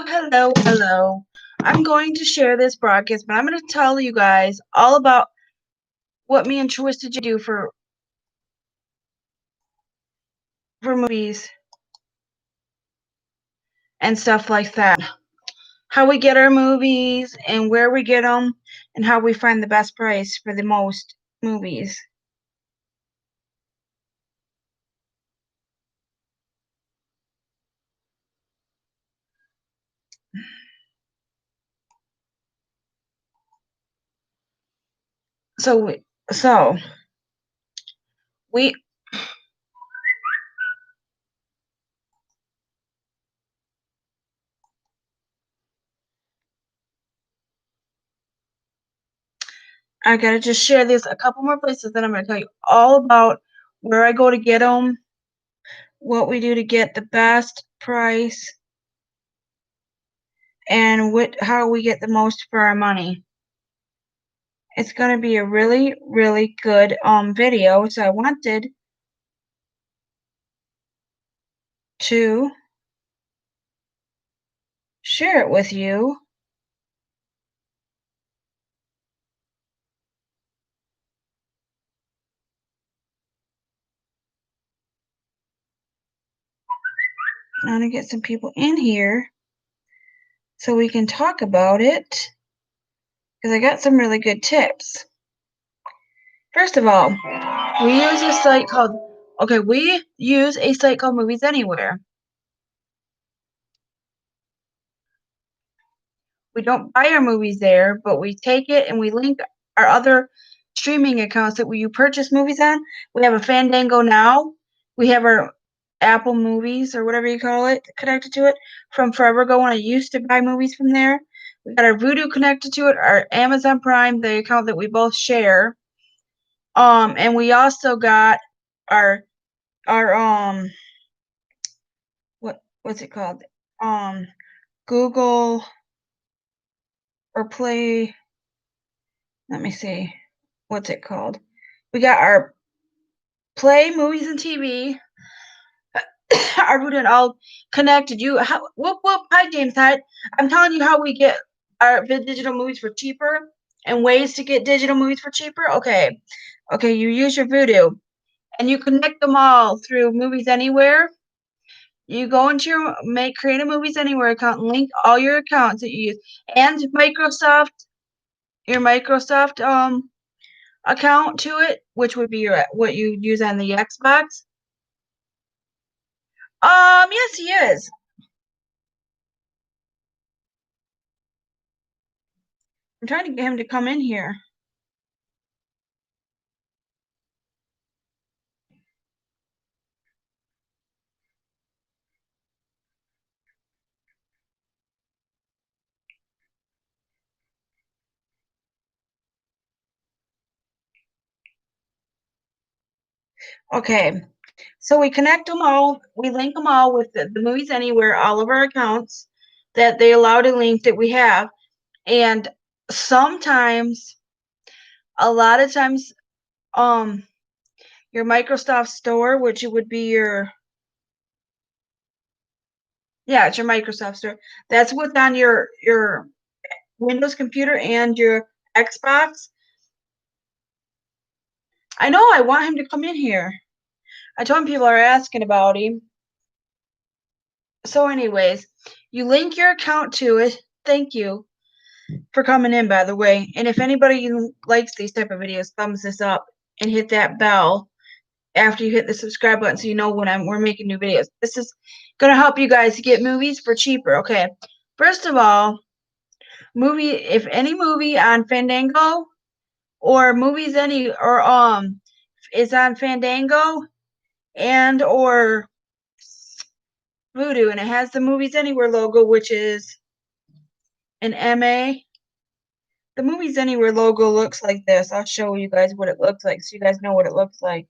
Hello. I'm going to share this broadcast, but I'm going to tell you guys all about what me and Twisted do for movies and stuff like that. How we get our movies and where we get them and how we find the best price for the most movies. So we I gotta just share this a couple more places, then I'm gonna tell you all about where I go to get them, what we do to get the best price, and how we get the most for our money. It's going to be a really, really good video, so I wanted to share it with you. I'm going to get some people in here so we can talk about it, because I got some really good tips. First of all, we use a site called Movies Anywhere. We don't buy our movies there, but we take it and we link our other streaming accounts that you purchase movies on. We have a Fandango now. We have our Apple Movies, or whatever you call it, connected to it from forever ago when I used to buy movies from there. We got our Vudu connected to it, our Amazon Prime, the account that we both share. And we also got our what's it called? Google or Play. Let me see. What's it called? We got our Play Movies and TV. Our Vudu all connected. Whoop. Hi, James. Hi. I'm telling you how we get our digital movies for cheaper and ways to get digital movies for cheaper. Okay. You use your Vudu and you connect them all through Movies Anywhere. You go into your create a Movies Anywhere account and link all your accounts that you use and your Microsoft account to it, which would be what you use on the Xbox. Yes, he is. I'm trying to get him to come in here. Okay, so we connect them all. We link them all with the Movies Anywhere, all of our accounts that they allow to link that we have. And sometimes, a lot of times, your Microsoft Store, which would be it's your Microsoft Store. That's what's on your Windows computer and your Xbox. I know I want him to come in here. I told him people are asking about him. So anyways, you link your account to it. Thank you for coming in, by the way. And if anybody likes these type of videos, thumbs this up and hit that bell after you hit the subscribe button so you know when we're making new videos. This is going to help you guys get movies for cheaper. Okay, first of all, if any movie on Fandango or Movies Any or is on Fandango and or Vudu and it has the Movies Anywhere logo, which is an MA. The Movies Anywhere logo looks like this. I'll show you guys what it looks like so you guys know what it looks like.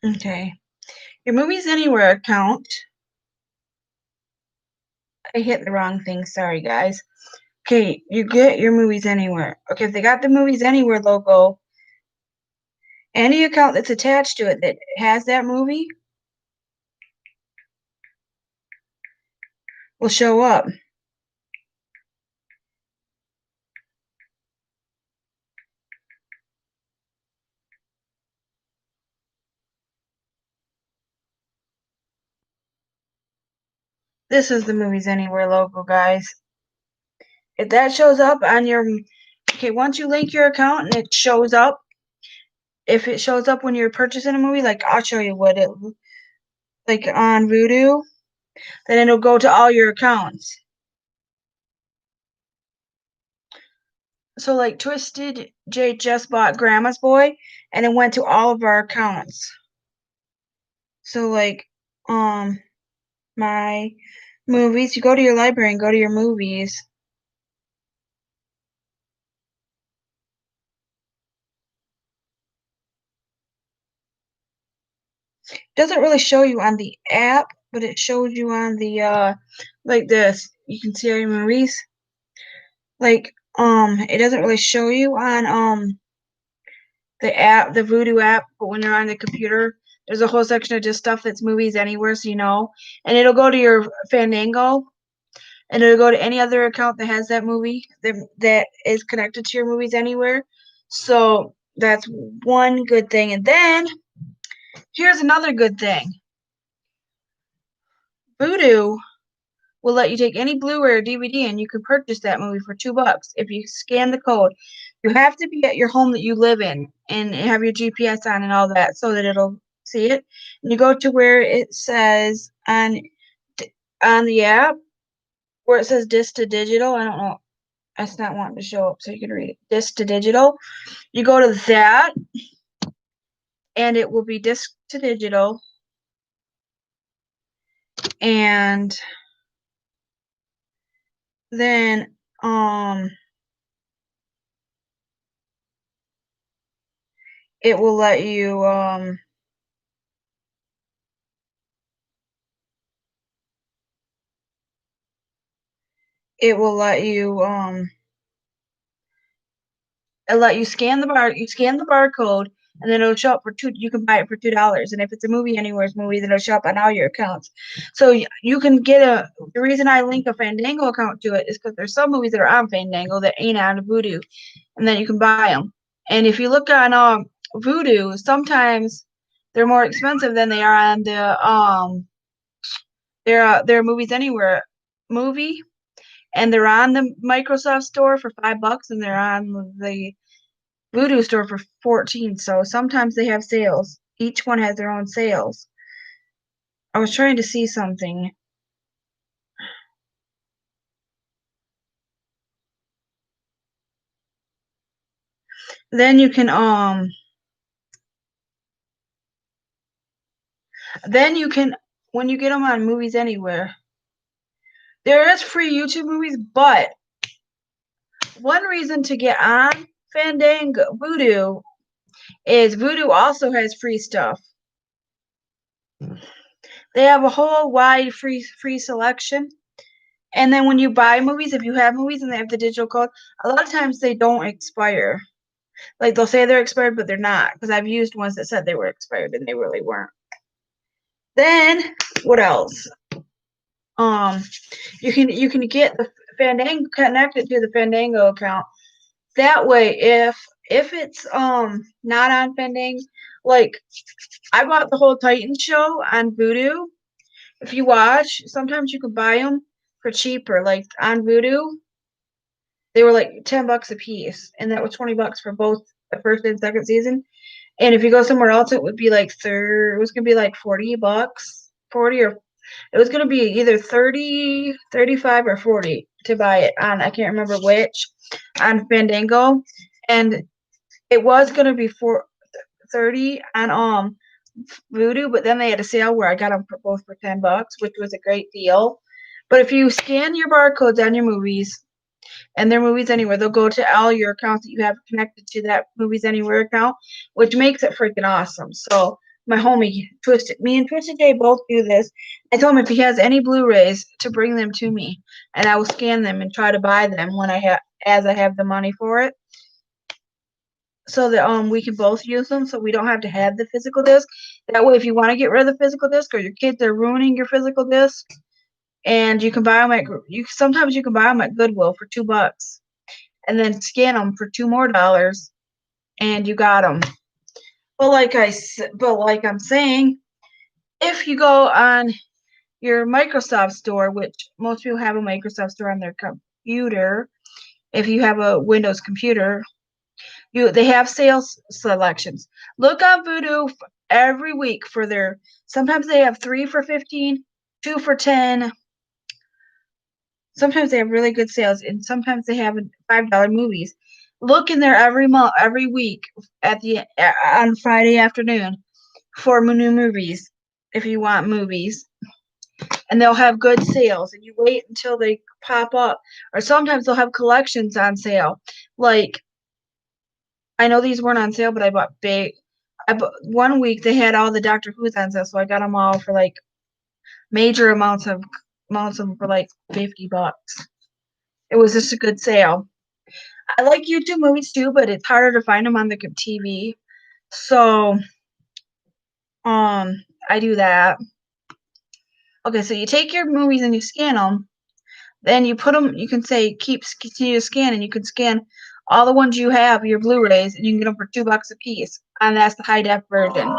Okay. Your Movies Anywhere account I hit the wrong thing. Sorry, guys. Okay, you get your Movies Anywhere. Okay, if they got the Movies Anywhere logo, any account that's attached to it that has that movie will show up. This is the Movies Anywhere logo, guys. If that shows up on your, okay, once you link your account and it shows up, if it shows up when you're purchasing a movie, like I'll show you what it, like on Vudu, then it'll go to all your accounts. So like Twisted J just bought Grandma's Boy, and it went to all of our accounts. So like, my movies, you go to your library and go to your movies. It doesn't really show you on the app, but it shows you on the like this. You can see all your movies. Like it doesn't really show you on the app, the Vudu app, but when you're on the computer, there's a whole section of just stuff that's Movies Anywhere, so you know. And it'll go to your Fandango, and it'll go to any other account that has that movie that is connected to your Movies Anywhere. So that's one good thing. And then here's another good thing. Vudu will let you take any Blu-ray or DVD and you can purchase that movie for $2 if you scan the code. You have to be at your home that you live in and have your GPS on and all that so that it'll see it. And you go to where it says on the app where it says disc to digital. I don't know. That's not wanting to show up so you can read it. Disc to digital. You go to that and it will be disc to digital. And then it will let you it'll let you scan the barcode, and then it'll show up for $2. You can buy it for $2, and if it's a Movie Anywhere's movie, then it'll show up on all your accounts. So you can get the reason I link a Fandango account to it is because there's some movies that are on Fandango that ain't on Vudu, and then you can buy them. And if you look on Vudu, sometimes they're more expensive than they are on the their Movies Anywhere movie, and they're on the Microsoft store for $5, and they're on the Vudu store for 14. So sometimes they have sales. Each one has their own sales. I was trying to see something. Then you can when you get them on Movies Anywhere, there is free YouTube movies, but one reason to get on Fandango Vudu is Vudu also has free stuff. They have a whole wide free selection. And then when you buy movies, if you have movies and they have the digital code, a lot of times they don't expire. Like they'll say they're expired, but they're not. Because I've used ones that said they were expired and they really weren't. Then what else? You can get the Fandango connected to the Fandango account. That way, if it's not on Fandango, like I bought the whole Titan show on Vudu. If you watch, sometimes you can buy them for cheaper. Like on Vudu, they were like $10 a piece, and that was $20 for both the first and second season. And if you go somewhere else, it would be like it was gonna be like $40, 40, or it was gonna be either 30, 35, or 40 to buy it on. I can't remember which on Fandango, and it was gonna be 30 on Vudu, but then they had a sale where I got them for both for $10, which was a great deal. But if you scan your barcodes on your movies and their Movies Anywhere, they'll go to all your accounts that you have connected to that Movies Anywhere account, which makes it freaking awesome. So my homie Twisted. Me and Twisted J both do this. I told him if he has any Blu-rays to bring them to me, and I will scan them and try to buy them when I have the money for it, so that we can both use them, so we don't have to have the physical disc. That way, if you want to get rid of the physical disc, or your kids are ruining your physical disc, and you can buy them at sometimes you can buy them at Goodwill for $2, and then scan them for $2 more, and you got them. But like I'm saying, if you go on your Microsoft store, which most people have a Microsoft store on their computer, if you have a Windows computer, they have sales selections. Look on Vudu every week for their. Sometimes they have 3 for $15, 2 for $10. Sometimes they have really good sales, and sometimes they have $5 movies. Look in there every week on Friday afternoon for new movies if you want movies, and they'll have good sales. And you wait until they pop up, or sometimes they'll have collections on sale. Like, I know these weren't on sale, but I bought 1 week they had all the Doctor Who's on sale, so I got them all for like major amounts of them for like $50. It was just a good sale. I like YouTube movies too, but it's harder to find them on the TV. So, I do that. Okay, so you take your movies and you scan them. Then you put them. You can say continue to scan, and you can scan all the ones you have, your Blu-rays, and you can get them for $2 a piece. And that's the high def version.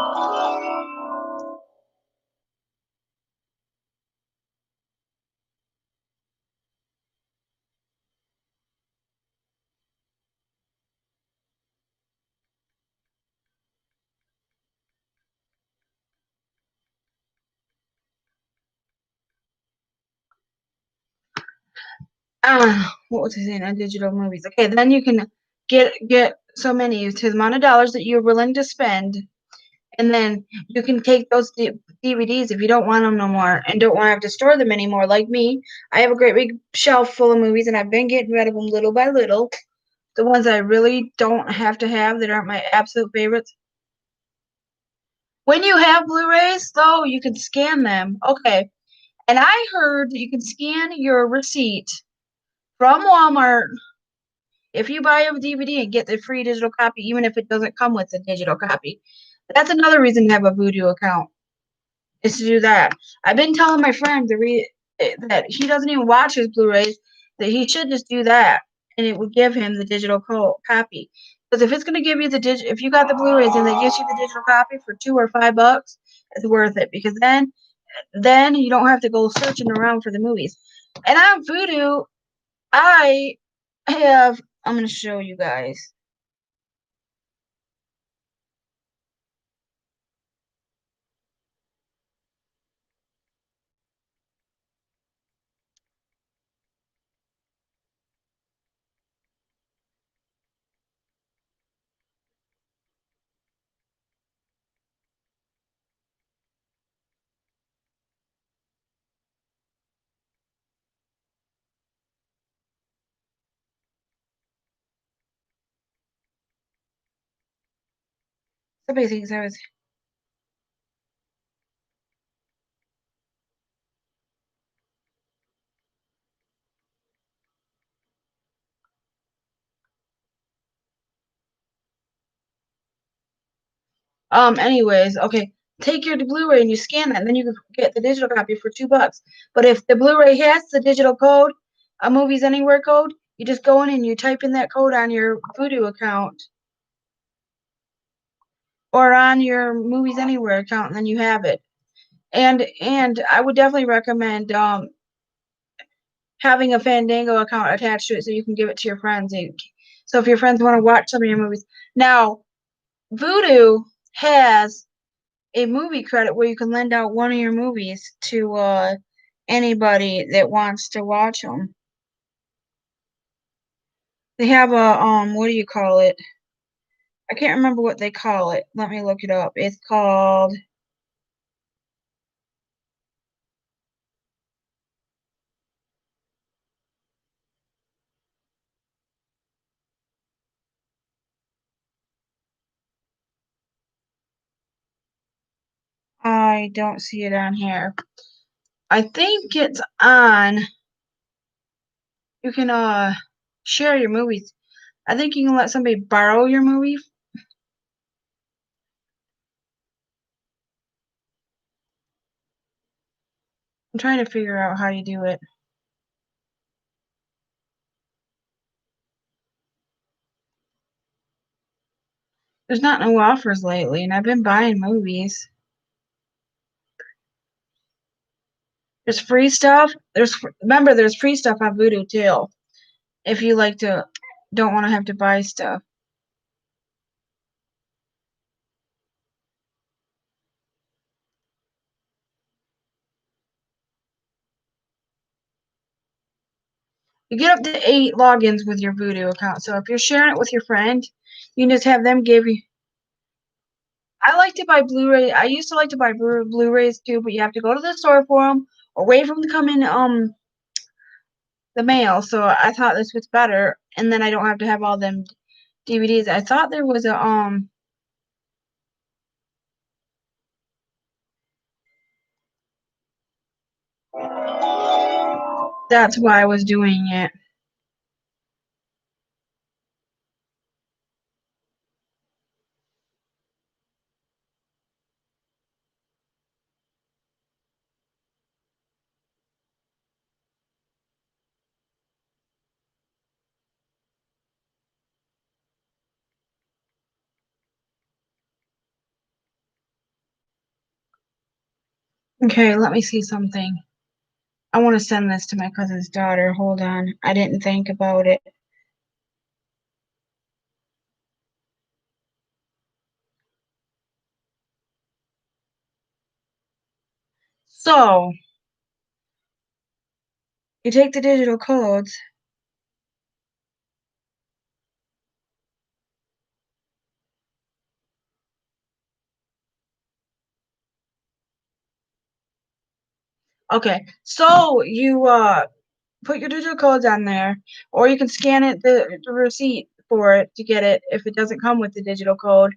What was I saying? On digital movies. Okay, then you can get so many to the amount of dollars that you're willing to spend, and then you can take those DVDs if you don't want them no more and don't want to have to store them anymore. Like me, I have a great big shelf full of movies, and I've been getting rid of them little by little. The ones I really don't have to have that aren't my absolute favorites. When you have Blu-rays, though, you can scan them. Okay, and I heard that you can scan your receipt from Walmart if you buy a DVD and get the free digital copy, even if it doesn't come with the digital copy. That's another reason to have a Vudu account, is to do that. I've been telling my friend that he doesn't even watch his Blu-rays, that he should just do that, and it would give him the digital copy. Because if it's going to give you if you got the Blu-rays and they gives you the digital copy for $2 or $5, it's worth it, because then you don't have to go searching around for the movies. And on Vudu, I'm going to show you guys. Somebody thinks I was. Anyways, okay. Take your Blu-ray and you scan that, and then you can get the digital copy for $2. But if the Blu-ray has the digital code, a Movies Anywhere code, you just go in and you type in that code on your Vudu account or on your Movies Anywhere account, and then you have it. And I would definitely recommend having a Fandango account attached to it so you can give it to your friends. So if your friends want to watch some of your movies. Now, Vudu has a movie credit where you can lend out one of your movies to anybody that wants to watch them. They have a what do you call it? I can't remember what they call it. Let me look it up. It's called I don't see it on here. I think it's on. You can share your movies. I think you can let somebody borrow your movie. I'm trying to figure out how you do it. There's not no offers lately, and I've been buying movies. There's free stuff. Remember, there's free stuff on Vudu too. If you don't want to have to buy stuff. You get up to 8 logins with your Vudu account. So if you're sharing it with your friend, you can just have them give you. I like to buy Blu-ray. I used to like to buy Blu-rays too, but you have to go to the store for them or wait for them to come in the mail. So I thought this was better, and then I don't have to have all them DVDs. I thought there was a That's why I was doing it. Okay, let me see something. I want to send this to my cousin's daughter. Hold on. I didn't think about it. So, you take the digital codes. Okay, so you put your digital codes on there, or you can scan it, the receipt for it to get it if it doesn't come with the digital code.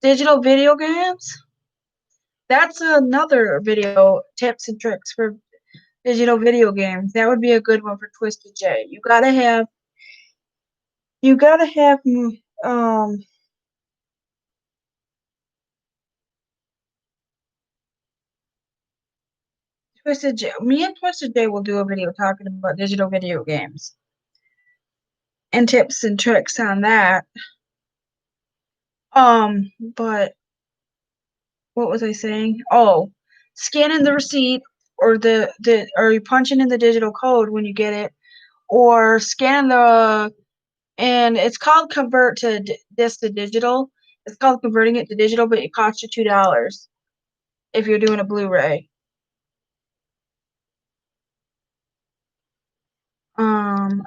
Digital video games? That's another video tips and tricks for digital video games. That would be a good one for Twisted J. You gotta have Twisted J. Me and Twisted J will do a video talking about digital video games and tips and tricks on that. But what was I saying? Oh, scanning the receipt or or you punching in the digital code when you get it, or scan and it's called convert to this to digital. It's called converting it to digital, but it costs you $2 if you're doing a Blu-ray.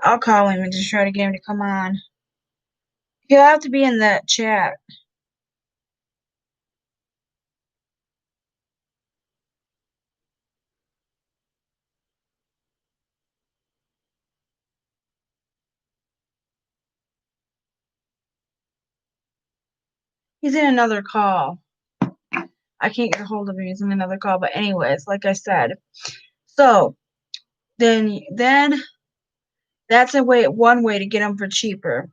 I'll call him and just try to get him to come on. He'll have to be in that chat. He's in another call. I can't get a hold of him. He's in another call. But anyways, like I said, so then that's one way to get them for cheaper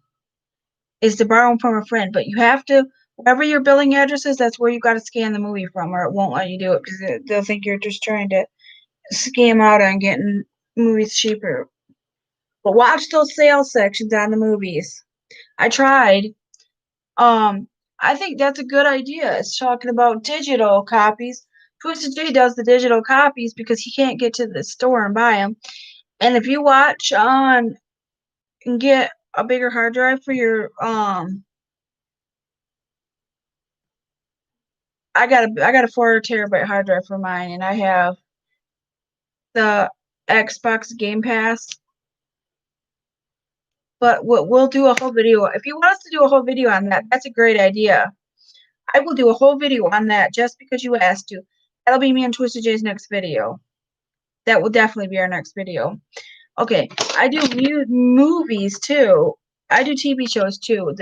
is to borrow them from a friend. But you have to, wherever your billing address is, that's where you got to scan the movie from, or it won't let you do it because they'll think you're just trying to scam out on getting movies cheaper. But watch those sales sections on the movies. I tried. I think that's a good idea. It's talking about digital copies. Twisted J does the digital copies because he can't get to the store and buy them. And if you watch on and get a bigger hard drive for your I got a 4 terabyte hard drive for mine, and I have the Xbox Game Pass. But we'll do a whole video. If you want us to do a whole video on that, that's a great idea. I will do a whole video on that just because you asked to. That'll be me and Twisted J's next video. That will definitely be our next video. Okay, I do movies too. I do TV shows too.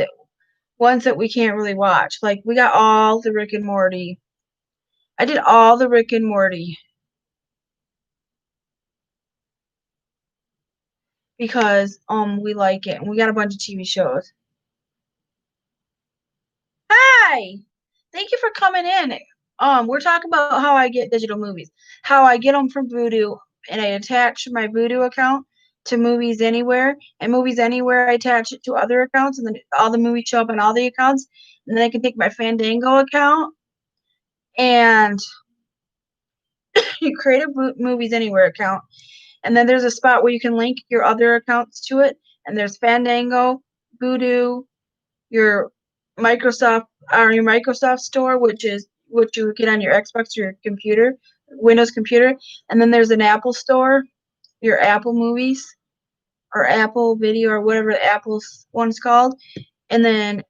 Ones that we can't really watch. Like we got all the Rick and Morty. I did all the Rick and Morty because we like it and we got a bunch of TV shows. Hi! Thank you for coming in. We're talking about how I get digital movies. How I get them from Vudu, and I attach my Vudu account to Movies Anywhere, and Movies Anywhere I attach it to other accounts, and then all the movies show up on all the accounts, and then I can take my Fandango account and you create a Movies Anywhere account, and then there's a spot where you can link your other accounts to it, and there's Fandango, Vudu, your Microsoft store, which is what you get on your Xbox or your computer, Windows computer, and then there's an Apple store, your Apple Movies or Apple Video or whatever the Apple's one's called. And then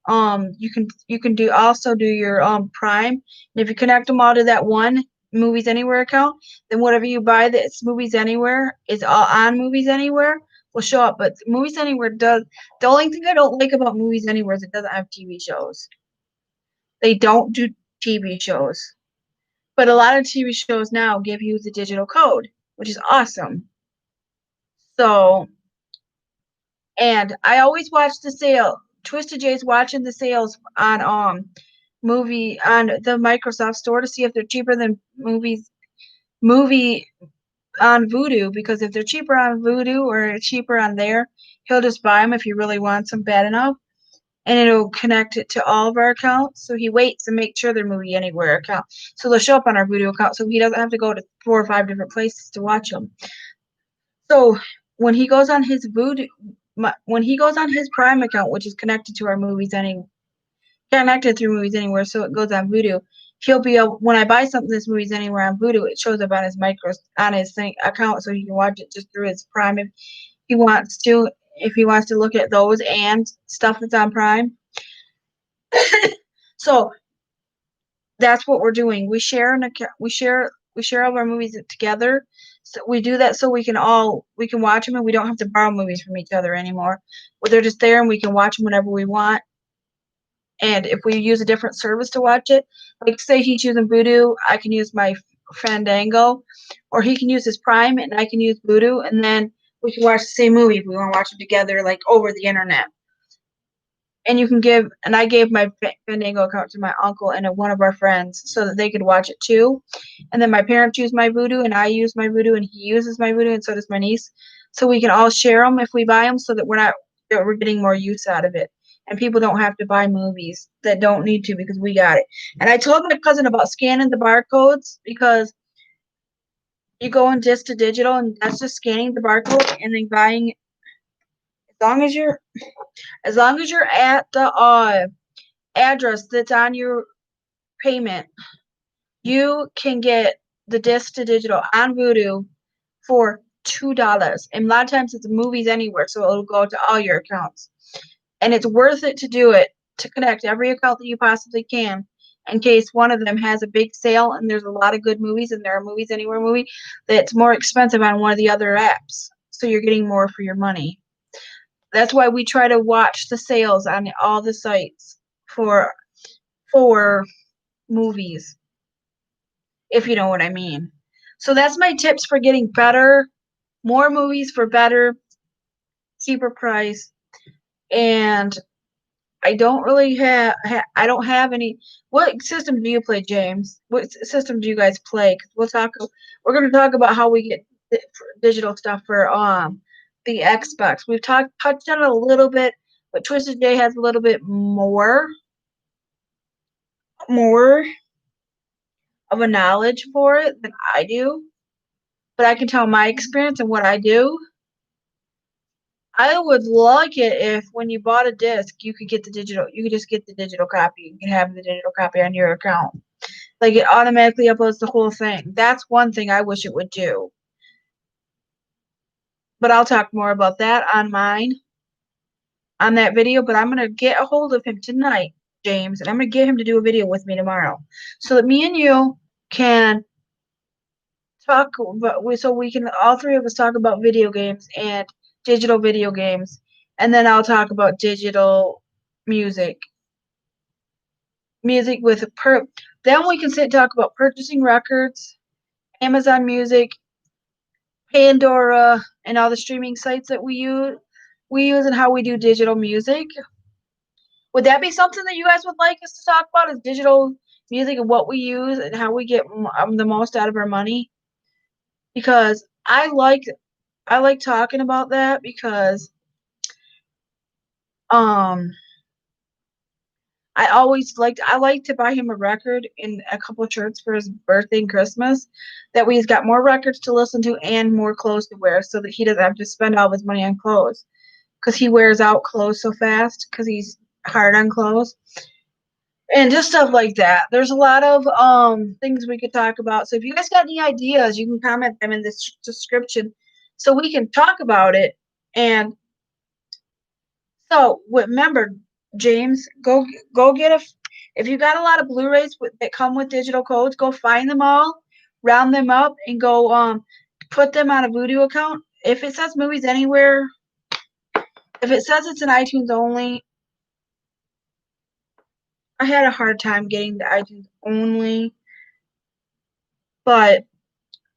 you can do your Prime. And if you connect them all to that one Movies Anywhere account, then whatever you buy that's Movies Anywhere is all on Movies Anywhere will show up. But Movies Anywhere does the only thing I don't like about Movies Anywhere is it doesn't have TV shows. They don't do TV shows. But a lot of TV shows now give you the digital code, which is awesome. So, and I always watch the sale. Twisted J's watching the sales on the Microsoft store to see if they're cheaper than movie on Vudu, because if they're cheaper on Vudu or cheaper on there, he'll just buy them if he really wants them bad enough, and it'll connect it to all of our accounts. So he waits and makes sure they're Movie Anywhere account, so they'll show up on our Vudu account, so he doesn't have to go to 4 or 5 different places to watch them. So when he goes on his Prime account, which is connected to our Movies Anywhere, connected through Movies Anywhere, so it goes on Vudu. He'll be able, when I buy something that's Movies Anywhere on Vudu, it shows up on his account, so he can watch it just through his Prime if he wants to. If he wants to look at those and stuff that's on Prime. So that's what we're doing. We share all of our movies together. So we do that so we can watch them and we don't have to borrow movies from each other anymore. They're just there and we can watch them whenever we want. And if we use a different service to watch it, like say he's using Vudu, I can use my Fandango, or he can use his Prime and I can use Vudu, and then we can watch the same movie if we want to watch it together, like over the internet. And I gave my Fandango account to my uncle and one of our friends so that they could watch it too. And then my parents use my Vudu and I use my Vudu and he uses my Vudu and so does my niece. So we can all share them if we buy them, so that we're getting more use out of it. And people don't have to buy movies that don't need to because we got it. And I told my cousin about scanning the barcodes, because you go in just to digital and that's just scanning the barcode and then buying it. As long as you're at the address that's on your payment, you can get the disc to digital on Vudu for $2. And a lot of times it's Movies Anywhere, so it'll go to all your accounts. And it's worth it to do it, to connect every account that you possibly can, in case one of them has a big sale and there's a lot of good movies and there are Movies Anywhere movie that's more expensive on one of the other apps. So you're getting more for your money. That's why we try to watch the sales on all the sites for movies, if you know what I mean. So that's my tips for getting more movies for better, cheaper price. And I don't really I don't have any. What system do you play, James? What system do you guys play? We're going to talk about how we get digital stuff for the Xbox. We've touched on it a little bit, but Twisted J has a little bit more of a knowledge for it than I do. But I can tell my experience and what I do. I would like it if when you bought a disc, you could just get the digital copy. You can have the digital copy on your account. Like it automatically uploads the whole thing. That's one thing I wish it would do. But I'll talk more about that on that video. But I'm going to get a hold of him tonight, James, and I'm going to get him to do a video with me tomorrow, so that me and you can talk about, so we can all three of us talk about video games and digital video games, and then I'll talk about digital music music with then we can sit and talk about purchasing records, Amazon Music, Pandora, and all the streaming sites that we use and how we do digital music. Would that be something that you guys would like us to talk about, is digital music and what we use and how we get the most out of our money? Because I like talking about that, because I like to buy him a record and a couple of shirts for his birthday and Christmas. That way he's got more records to listen to and more clothes to wear, so that he doesn't have to spend all his money on clothes. Because he wears out clothes so fast, because he's hard on clothes. And just stuff like that. There's a lot of things we could talk about. So if you guys got any ideas, you can comment them in this description so we can talk about it. And so remember, James, go get if you got a lot of Blu-rays that come with digital codes, go find them all, round them up, and go put them on a Vudu account. If it says Movies Anywhere, if it says it's an iTunes only, I had a hard time getting the iTunes only, but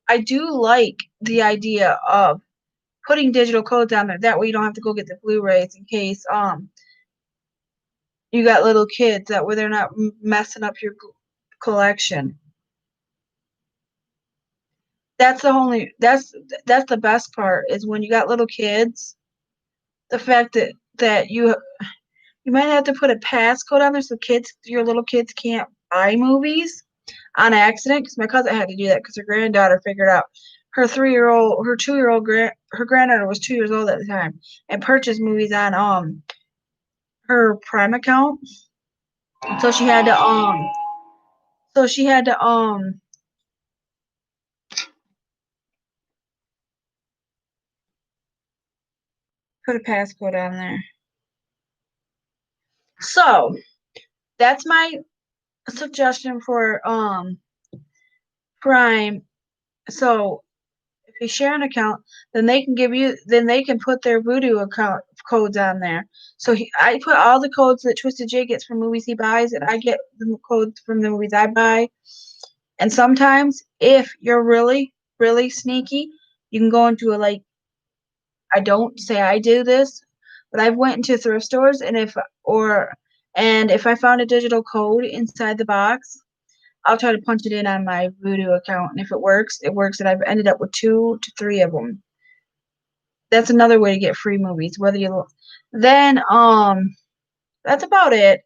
I do like the idea of putting digital codes on there. That way you don't have to go get the Blu-rays in case you got little kids. That way they're not messing up your collection. That's the best part, is when you got little kids. The fact that you might have to put a passcode on there so your little kids can't buy movies on accident. Because my cousin had to do that because her granddaughter figured out her granddaughter was 2 years old at the time and purchased movies on her Prime account. So she had to put a passcode on there. So that's my suggestion for Prime. So if you share an account, then they can put their Vudu account codes on there. So I put all the codes that Twisted J gets from movies he buys, and I get the codes from the movies I buy. And sometimes, if you're really, really sneaky, you can go into I don't say I do this, but I've went into thrift stores, and if I found a digital code inside the box, I'll try to punch it in on my Vudu account, and if it works, it works, and I've ended up with 2 to 3 of them. That's another way to get free movies. Then that's about it.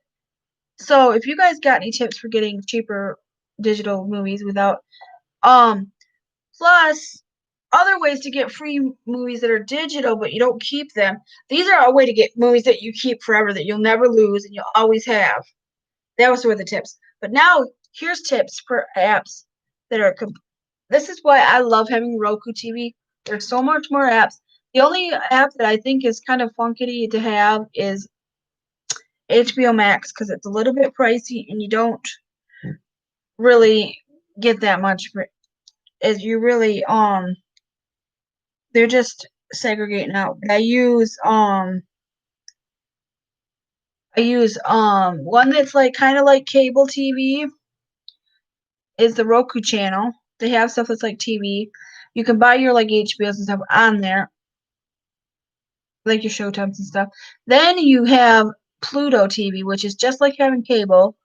So if you guys got any tips for getting cheaper digital movies without plus other ways to get free movies that are digital but you don't keep them. These are a way to get movies that you keep forever, that you'll never lose and you'll always have. That was sort of the tips. But now here's tips for apps that are this is why I love having Roku TV. There's so much more apps. The only app that I think is kind of funky to have is HBO Max, because it's a little bit pricey and you don't really get that much for, as you really they're just segregating out. But I use one that's like kind of like cable TV is the Roku channel. They have stuff that's like TV. You can buy your like HBOs and stuff on there, like your Showtimes and stuff. Then you have Pluto TV, which is just like having cable,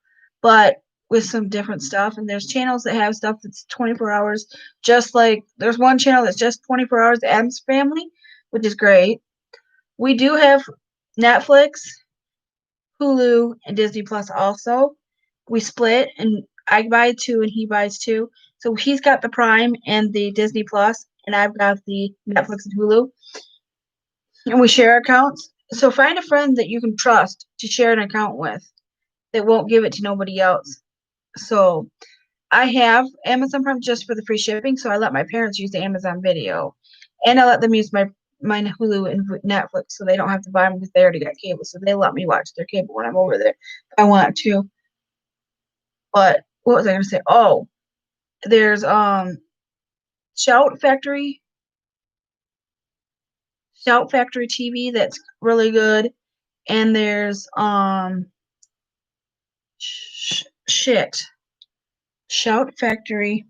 but with some different stuff. And there's channels that have stuff that's 24 hours, just like there's one channel that's just 24 hours, The Addams Family, which is great. We do have Netflix, Hulu, and Disney Plus also. We split, and I buy 2 and he buys 2. So he's got the Prime and the Disney Plus, and I've got the Netflix and Hulu. And we share accounts. So find a friend that you can trust to share an account with that won't give it to nobody else. So I have Amazon Prime just for the free shipping, so I let my parents use the Amazon Video. And I let them use my Hulu and Netflix, so they don't have to buy them because they already got cable. So they let me watch their cable when I'm over there if I want to. But what was I going to say? Oh, there's Shout Factory TV that's really good. And there's shit. Shout Factory.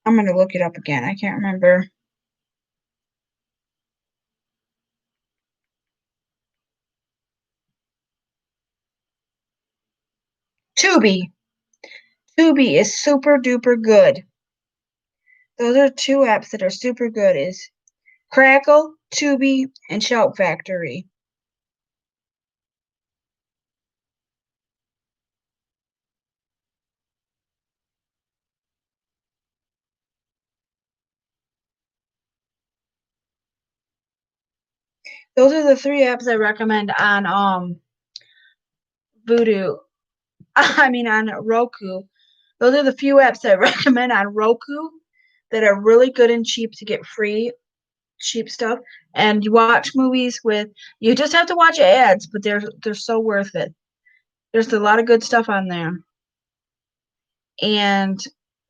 I'm gonna look it up again. I can't remember. Tubi. Tubi is super duper good. Those are two apps that are super good. Is Crackle, Tubi, and Shout Factory. Those are the three apps I recommend on Voodoo. I mean on Roku. Those are the few apps I recommend on Roku that are really good and cheap to get free cheap stuff. And you watch movies with you just have to watch ads, but they're so worth it. There's a lot of good stuff on there. And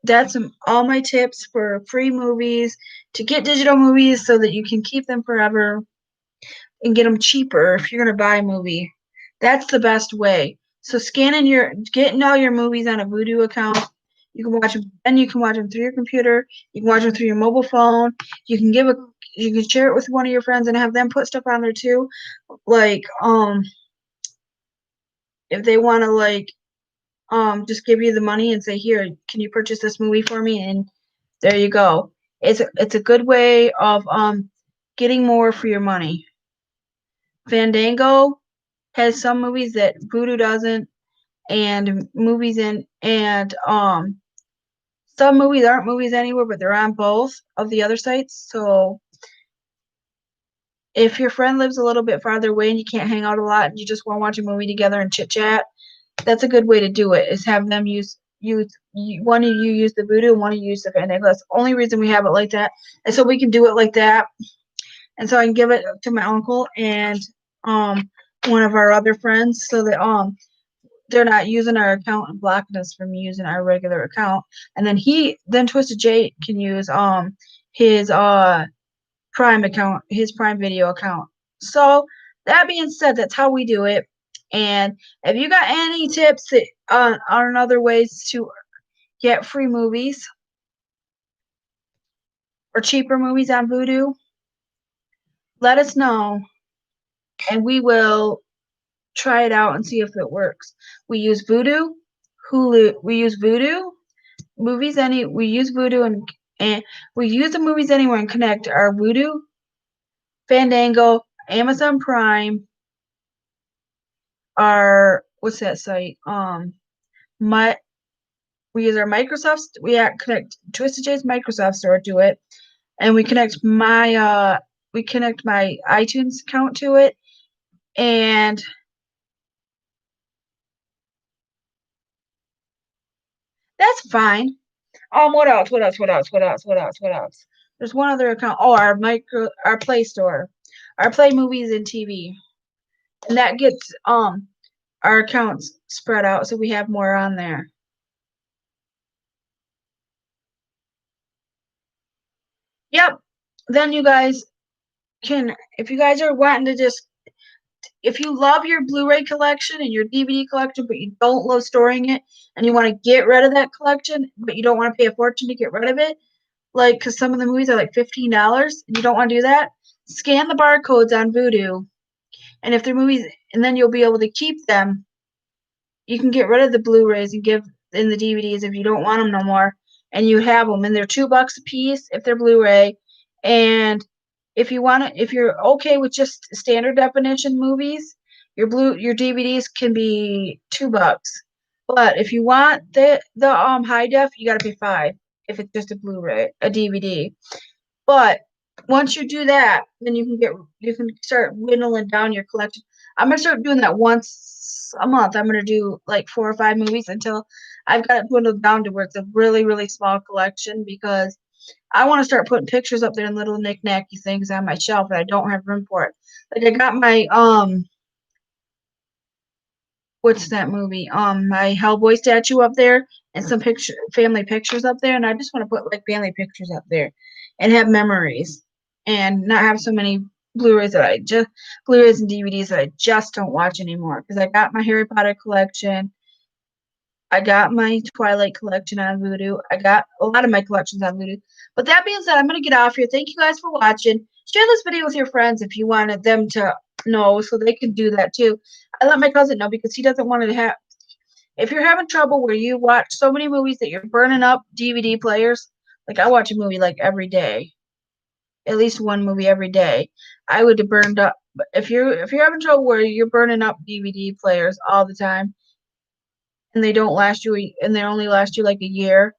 that's all my tips for free movies, to get digital movies so that you can keep them forever and get them cheaper if you're going to buy a movie. That's the best way. So getting all your movies on a Vudu account. You can watch them, and you can watch them through your computer. You can watch them through your mobile phone. You can share it with one of your friends and have them put stuff on there too. Like if they want to just give you the money and say, here, can you purchase this movie for me? And there you go. It's a good way of getting more for your money. Fandango has some movies that Vudu doesn't, and some movies aren't movies anywhere, but they're on both of the other sites. So if your friend lives a little bit farther away and you can't hang out a lot and you just want to watch a movie together and chit chat, that's a good way to do it. Is have them use one of you use the Vudu and one of you use the Fandango. That's the only reason we have it like that, and so we can do it like that. And so I can give it to my uncle and one of our other friends, so that they're not using our account and blocking us from using our regular account. And then Twisted J can use his Prime account, his Prime Video account. So that being said, that's how we do it. And if you got any tips on other ways to get free movies or cheaper movies on Vudu, let us know, and we will try it out and see if it works. We use Vudu, Hulu. We use Vudu, we use Vudu and we use the Movies Anywhere and connect our Vudu, Fandango, Amazon Prime, our what's that site? We use our Microsoft. We connect Twisted J's Microsoft Store to it, and we connect my iTunes account to it, and that's fine. What else? What else? What else? What else? What else? What else? There's one other account. Oh, our Play Store, our Play Movies and TV, and that gets our accounts spread out so we have more on there. Yep. Then you guys can, if you guys are wanting to if you love your Blu-ray collection and your DVD collection, but you don't love storing it, and you want to get rid of that collection, but you don't want to pay a fortune to get rid of it, because some of the movies are like $15, and you don't want to do that, scan the barcodes on Vudu, and if they're movies, and then you'll be able to keep them. You can get rid of the Blu-rays and give in the DVDs if you don't want them no more, and you have them, and they're $2 a piece if they're Blu-ray, and if you're okay with just standard definition movies, your DVDs can be $2. But if you want the high def, you got to pay $5 if it's just a Blu-ray, a DVD. But once you do that, then you can start whittling down your collection. I'm gonna start doing that once a month. I'm gonna do like 4 or 5 movies until I've got it dwindled down to where it's a really, really small collection, because I want to start putting pictures up there and little knick-knacky things on my shelf, and I don't have room for it. Like I got my what's that movie? My Hellboy statue up there and some family pictures up there, and I just want to put like family pictures up there and have memories and not have so many Blu-rays and DVDs that I just don't watch anymore because I got my Harry Potter collection. I got my Twilight collection on Vudu. I got a lot of my collections on Vudu. But that being said, I'm going to get off here. Thank you guys for watching. Share this video with your friends if you wanted them to know so they can do that too. I let my cousin know because he doesn't want to have... If you're having trouble where you watch so many movies that you're burning up DVD players, like I watch a movie like every day. At least one movie every day. I would have burned up. But if you're having trouble where you're burning up DVD players all the time, and they don't last you, and they only last you like a year,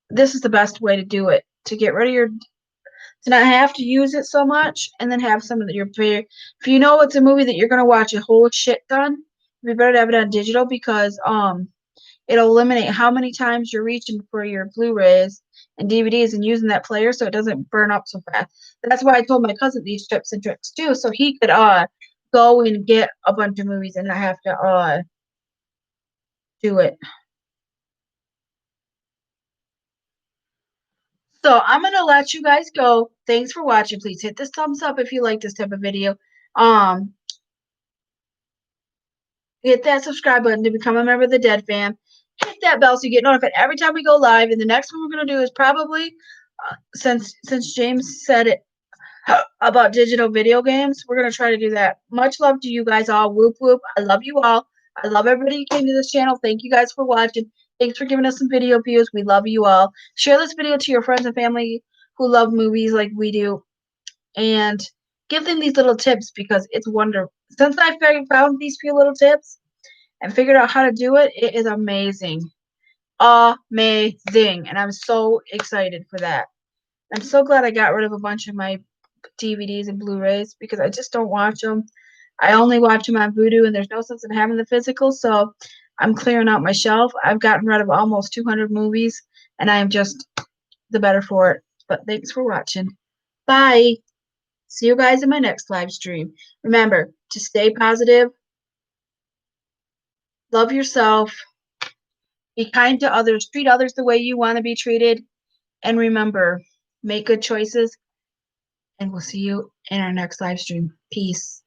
this is the best way to do it. To get rid of your, to not have to use it so much, and then have some of your favorite. If you know it's a movie that you're gonna watch a whole shit ton, it'd be better to have it on digital because it'll eliminate how many times you're reaching for your Blu-rays and DVDs and using that player so it doesn't burn up so fast. That's why I told my cousin these tips and tricks too, so he could go and get a bunch of movies and not have to do it. So I'm gonna let you guys go. Thanks for watching. Please hit this thumbs up if you like this type of video. Hit that subscribe button to become a member of the Dead Fam. Hit that bell so you get notified every time we go live. And the next one we're gonna do is probably since James said it about digital video games, we're gonna try to do that. Much love to you guys all. Whoop whoop. I love you all. I love everybody who came to this channel. Thank you guys for watching. Thanks for giving us some video views. We love you all. Share this video to your friends and family who love movies like we do. And give them these little tips because it's wonderful. Since I found these few little tips and figured out how to do it, it is amazing. Amazing. And I'm so excited for that. I'm so glad I got rid of a bunch of my DVDs and Blu-rays because I just don't watch them. I only watch them on Vudu, and there's no sense in having the physical, so I'm clearing out my shelf. I've gotten rid of almost 200 movies, and I am just the better for it. But thanks for watching. Bye. See you guys in my next live stream. Remember to stay positive, love yourself, be kind to others, treat others the way you want to be treated, and remember, make good choices, and we'll see you in our next live stream. Peace.